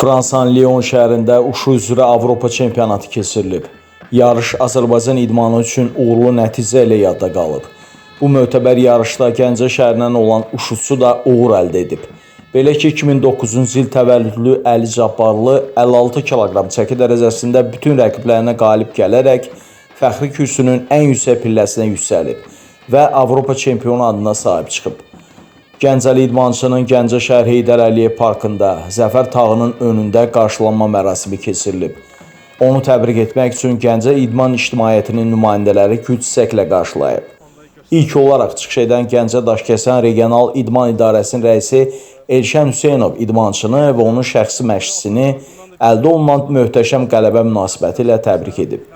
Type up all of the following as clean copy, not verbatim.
Fransanın Lyon şəhərində Uşu üzrə Avropa çempionatı keçirilib. Yarış Azərbaycan idmanı üçün uğurlu nəticə ilə yadda qalıb. Bu mötəbər yarışda Gəncə şəhərindən olan Uşuçu da uğur əldə edib. Belə ki, 2009-cu il təvəllüdlü Əli Cabbarlı 56 kiloqram çəki dərəcəsində bütün rəqiblərinə qalib gələrək fəxri kürsünün ən yüksək pilləsinə yüksəlib və Avropa çempionu adına sahib çıxıb. Gəncəli idmançının Gəncə şəhər Heydər Əliyev parkında Zəfər tağının önündə qarşılanma mərasimi keçirilib. Onu təbrik etmək üçün Gəncə idman ictimaiyyətinin nümayəndələri güc çiçəklə qarşılayıb. İlk olaraq çıxış edən Gəncə Daşkəsən Regional İdman İdarəsinin rəisi Elşən Hüseynov idmançını və onun şəxsi məşqçisini əldə olunan möhtəşəm qələbə münasibəti ilə təbrik edib.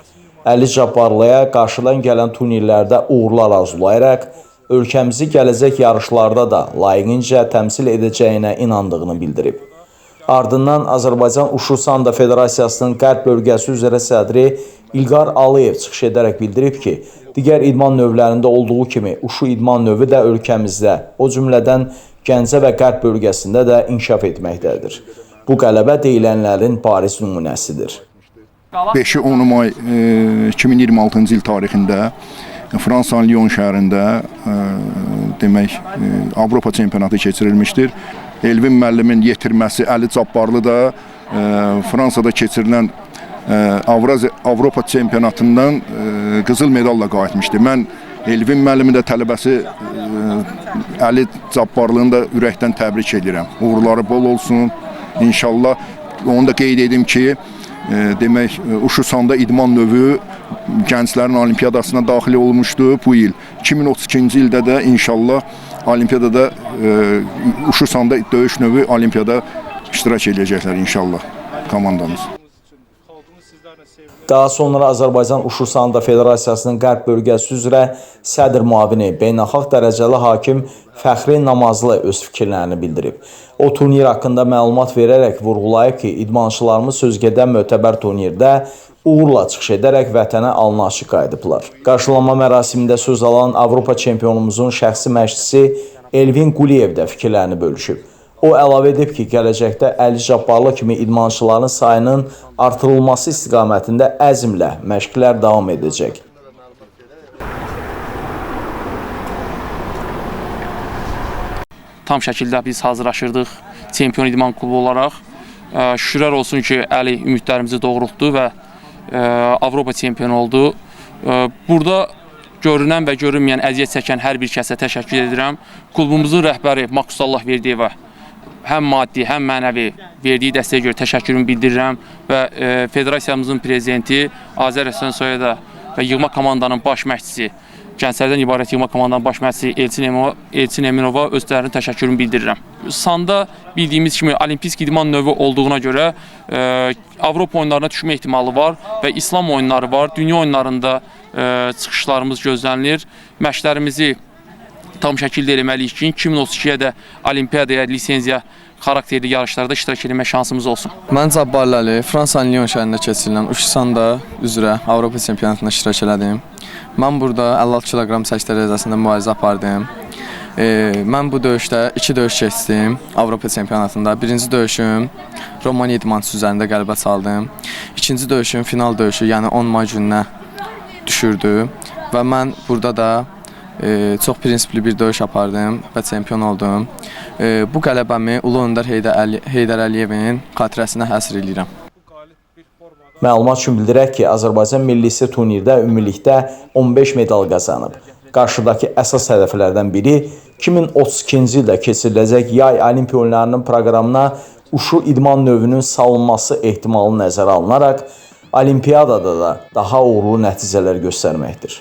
Əli Cabbarlıya qarşıdan gələn turnirlərdə uğurlar arzulayaraq, ölkəmizi gələcək yarışlarda da layiqincə təmsil edəcəyinə inandığını bildirib. Ardından Azərbaycan Uşu Sanda Federasiyasının Qərb bölgəsi üzrə sədri İlqar Aliyev çıxış edərək bildirib ki, digər idman növlərində olduğu kimi Uşu idman növü də ölkəmizdə, o cümlədən Gəncə və Qərb bölgəsində də inkişaf etməkdədir. Bu qələbə deyilənlərin bariz nümunəsidir. 5-10 may 2026-cı il tarixində Fransanın Lyon şəhərində demək Avropa çempionatı keçirilmişdir. Elvin müəllimin yetirməsi Əli Cabbarlı da Fransada keçirilən Avropa çempionatından qızıl medalla qayıtmışdı. Mən Elvin müəllimin də tələbəsi Əli Cabbarlını da ürəkdən təbrik edirəm. Uğurları bol olsun. İnşallah onu da qeyd edim ki, demək Uşu Sanda idman növü gənclərin olimpiyadasına daxil olmuşdu bu il. 2032-ci ildə də inşallah olimpiyadada Uşu Sanda döyüş növü olimpiyada iştirak edəcəklər inşallah komandamız. Daha sonra Azərbaycan Uşu Sanda Federasiyasının Qərb bölgəsi üzrə sədr müavini, beynəlxalq dərəcəli hakim Fəxri Namazlı öz fikirlərini bildirib. O turnir haqqında məlumat verərək vurğulayıb ki, idmançılarımız sözgedən mötəbər turnirdə uğurla çıxış edərək vətənə alnı-açıq qayıdıblar. Qarşılanma mərasimində söz alan Avropa çempionumuzun şəxsi məşqçisi Elvin Quliyev də fikirlərini bölüşüb. O əlavə edib ki, gələcəkdə Əli Cabbarlı kimi idmançıların sayının artırılması istiqamətində əzmlə məşqlər davam edəcək. Tam şəkildə biz hazırlaşırdıq çempion idman klubu olaraq. Şükürlər olsun ki, Əli ümidlərimizi doğrultdu və Avropa çempionu oldu. Burada görünən və görünməyən əziyyət çəkən hər bir kəsə təşəkkür edirəm. Klubumuzun rəhbəri Maksud Allahverdiyevə həm maddi, həm mənəvi verdiyi dəstəyə görə təşəkkürümü bildirirəm və federasiyamızın prezidenti Azər Həsənsoyada və yığma komandanın baş məşqçisi, gənclərdən ibarət yığma komandanın baş məşqçisi Elçin Eminova özlərinin təşəkkürümü bildirirəm. Sanda bildiyimiz kimi olimpisk idman növü olduğuna görə Avropa oyunlarına düşmə ehtimalı var və İslam oyunları var. Dünya oyunlarında çıxışlarımız gözlənilir. Məşqlərimizi tam şəkildə eləməliyik ki, 2032-yə də olimpiyadaya, lisenziya xarakterli yarışlarda iştirak etmək şansımız olsun. Mən Cabbarlı Əli, Fransanın Lyon şəhərində keçirilən Uşu Sanda üzrə Avropa çempionatında iştirak elədim. Mən burada 56 kiloqram çəki dərəcəsində mübarizə apardım. Mən bu döyüşdə 2 döyüş keçdim Avropa çempionatında. Birinci döyüşüm Romaniya idmançısı üzərində qələbə çaldım. İkinci döyüşüm final döyüşü, yəni 10 may gününə düşürdü və mən burada da çox prinsipli bir döyüş apardım və çempion oldum. Bu qələbəmi Ulu Öndər Heydər Əliyevin xatirəsinə həsr edirəm. Məlumat üçün bildirək ki, Azərbaycan millisi turnirdə ümumilikdə 15 medal qazanıb. Qarşıdakı əsas hədəflərdən biri 2032-ci ildə keçiriləcək yay olimpiya oyunlarının proqramına Uşu idman növünün salınması ehtimalı nəzərə alınaraq, olimpiyadada da daha uğurlu nəticələr göstərməkdir.